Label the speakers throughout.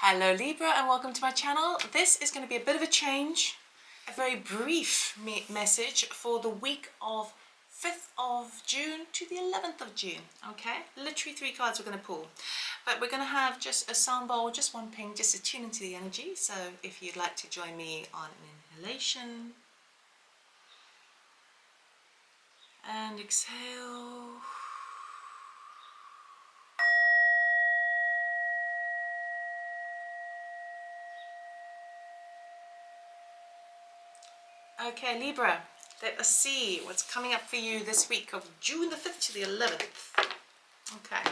Speaker 1: Hello Libra and welcome to my channel. This is going to be a bit of a change, a very brief message for the week of 5th of June to the 11th of June, okay? Literally 3 cards we're going to pull, but we're going to have just a sound bowl, just one ping, just to tune into the energy. So if you'd like to join me on an inhalation and exhale. Okay, Libra, let us see what's coming up for you this week of June the 5th to the 11th. Okay.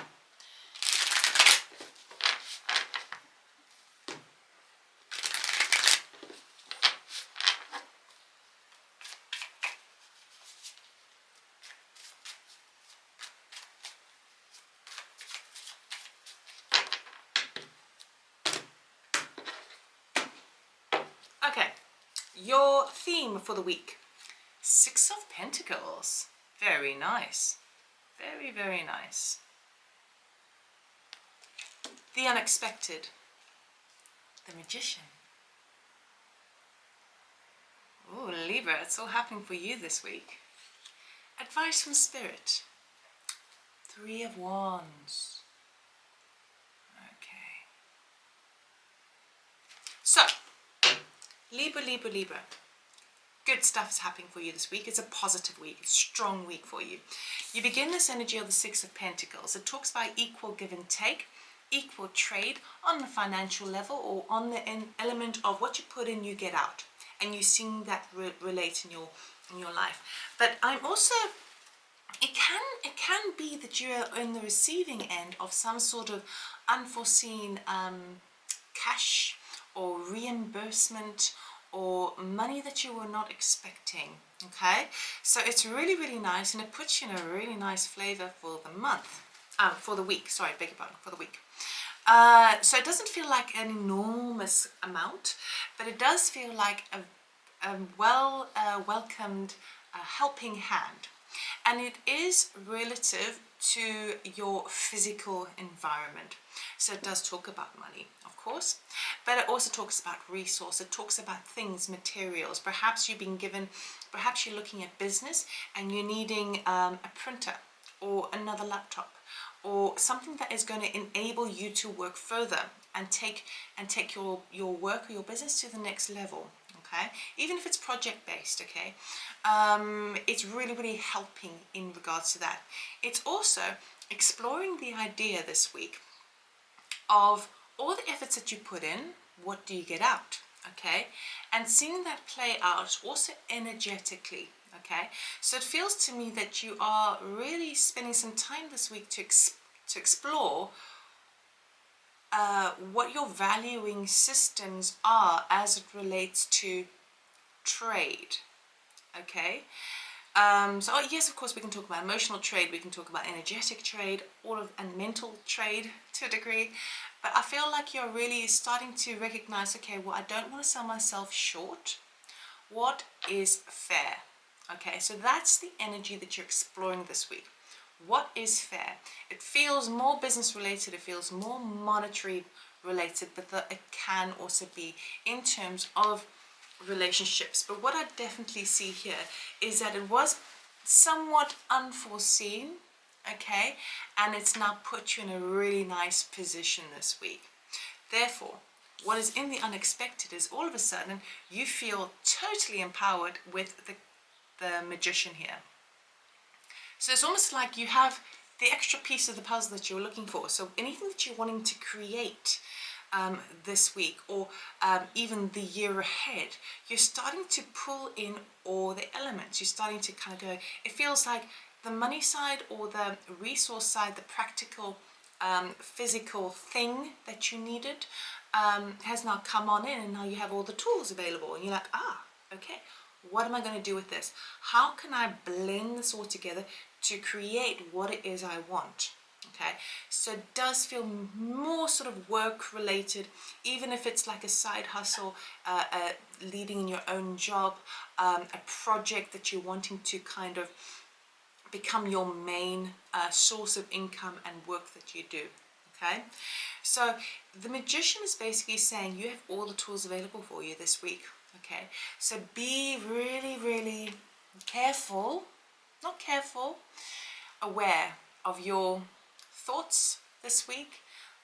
Speaker 1: Okay, your theme for the week, 6 of Pentacles. Very nice. Very, very nice. The unexpected. The Magician. Oh, Libra, it's all happening for you this week. Advice from Spirit. 3 of Wands. Okay. So, Libra. Good stuff is happening for you this week. It's a positive week, a strong week for you. You begin this energy of the 6 of Pentacles. It talks about equal give and take, equal trade on the financial level, or on the element of what you put in, you get out. And you're seeing that relate in your life. But I'm also, it can be that you're in the receiving end of some sort of unforeseen cash or reimbursement or money that you were not expecting. Okay, so it's really, really nice, and it puts you in a really nice flavor for the month, for the week, sorry, beg your pardon, for the week. So it doesn't feel like an enormous amount, but it does feel like a welcomed helping hand. And it is relative to your physical environment. So it does talk about money, of course, but it also talks about resource. It talks about things, materials. Perhaps you've been given, perhaps you're looking at business and you're needing a printer or another laptop, or something that is going to enable you to work further and take your work or your business to the next level. Okay, even if it's project based, okay, it's really, really helping in regards to that. It's also exploring the idea this week of all the efforts that you put in, what do you get out? Okay, and seeing that play out also energetically. Okay, so it feels to me that you are really spending some time this week to explore what your valuing systems are as it relates to trade. Okay, so yes, of course we can talk about emotional trade, we can talk about energetic trade, and mental trade to a degree, but I feel like you're really starting to recognize, okay, well, I don't want to sell myself short. What is fair? Okay, so that's the energy that you're exploring this week. What is fair? It feels more business related, it feels more monetary related, but it can also be in terms of relationships. But what I definitely see here is that it was somewhat unforeseen, okay, and it's now put you in a really nice position this week. Therefore, what is in the unexpected is all of a sudden you feel totally empowered with the Magician here. So it's almost like you have the extra piece of the puzzle that you're looking for. So anything that you're wanting to create this week, or even the year ahead, you're starting to pull in all the elements. You're starting to kind of go, it feels like the money side or the resource side, the practical physical thing that you needed has now come on in, and now you have all the tools available, and you're like, okay, what am I going to do with this? How can I blend this all together to create what it is I want? Okay, so it does feel more sort of work related, even if it's like a side hustle, leading in your own job, a project that you're wanting to kind of become your main source of income and work that you do. Okay, so the Magician is basically saying you have all the tools available for you this week. Okay, so be really, really careful, not careful, aware of your thoughts this week,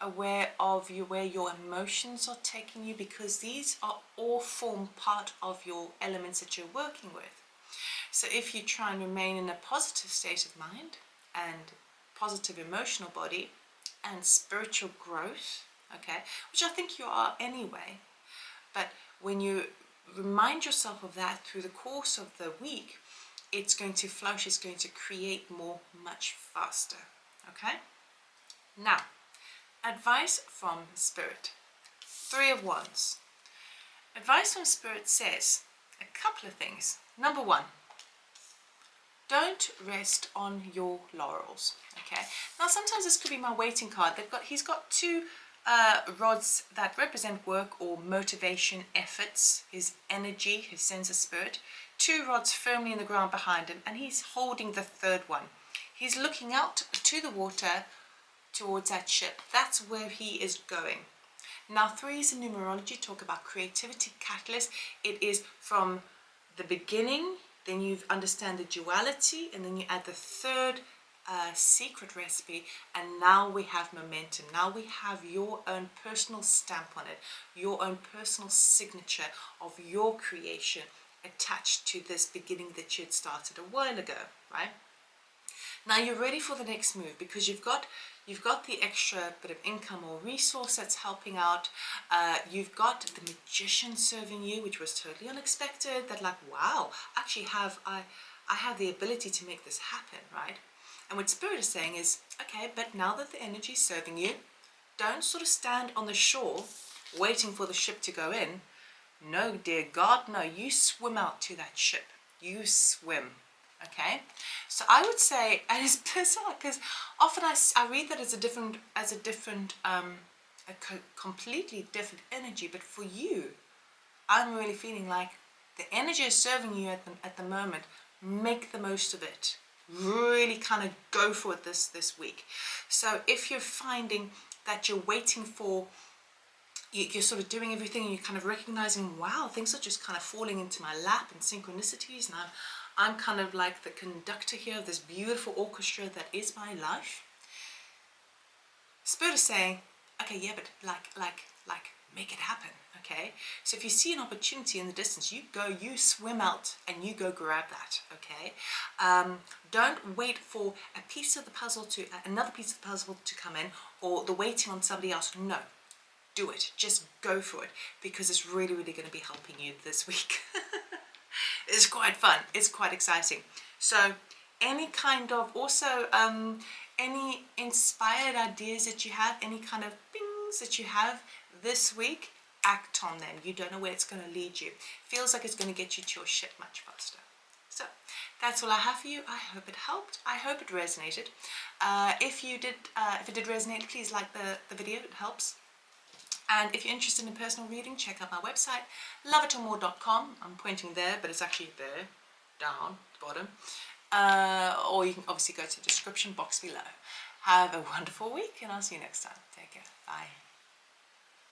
Speaker 1: aware of where your emotions are taking you, because these are all form part of your elements that you're working with. So if you try and remain in a positive state of mind and positive emotional body and spiritual growth, okay, which I think you are anyway, but when you remind yourself of that through the course of the week, it's going to flourish, it's going to create more much faster. Okay, now advice from Spirit. 3 of Wands. Advice from Spirit says a couple of things. Number 1, don't rest on your laurels. Okay, now sometimes this could be my waiting card. He's got 2 rods that represent work or motivation, efforts, his energy, his sense of spirit. 2 rods firmly in the ground behind him, and he's holding the 3rd one. He's looking out to the water towards that ship. That's where he is going. Now 3s in numerology talk about creativity, catalyst. It is from the beginning, then you understand the duality, and then you add the 3rd secret recipe, and now we have momentum. Now we have your own personal stamp on it, your own personal signature of your creation attached to this beginning that you had started a while ago, right? Now you're ready for the next move, because you've got the extra bit of income or resource that's helping out. You've got the Magician serving you, which was totally unexpected. That like, wow, actually I have the ability to make this happen, right? And what Spirit is saying is, okay, but now that the energy is serving you, don't sort of stand on the shore waiting for the ship to go in. No, dear God, no, you swim out to that ship. You swim, okay? So I would say, and it's bizarre because often I read that as a completely different energy, but for you, I'm really feeling like the energy is serving you at the moment. Make the most of it. Really kind of go for it this week. So if you're finding that you're waiting for, you're sort of doing everything and you're kind of recognizing, wow, things are just kind of falling into my lap and synchronicities, and I'm kind of like the conductor here of this beautiful orchestra that is my life. Spirit is saying, okay, yeah, but like make it happen, okay? So if you see an opportunity in the distance, you go, you swim out and you go grab that, okay? Don't wait for another piece of the puzzle to come in, or the waiting on somebody else. No, do it. Just go for it, because it's really, really going to be helping you this week. It's quite fun. It's quite exciting. So any kind of, also, any inspired ideas that you have, any kind of things that you have this week, act on them. You don't know where it's going to lead you. Feels like it's going to get you to your ship much faster. So that's all I have for you. I hope it helped. I hope it resonated. If it did resonate, please like the video. It helps. And if you're interested in personal reading, check out my website, loveitoormore.com. I'm pointing there, but it's actually there, down, bottom. Or you can obviously go to the description box below. Have a wonderful week, and I'll see you next time. Take care. Bye.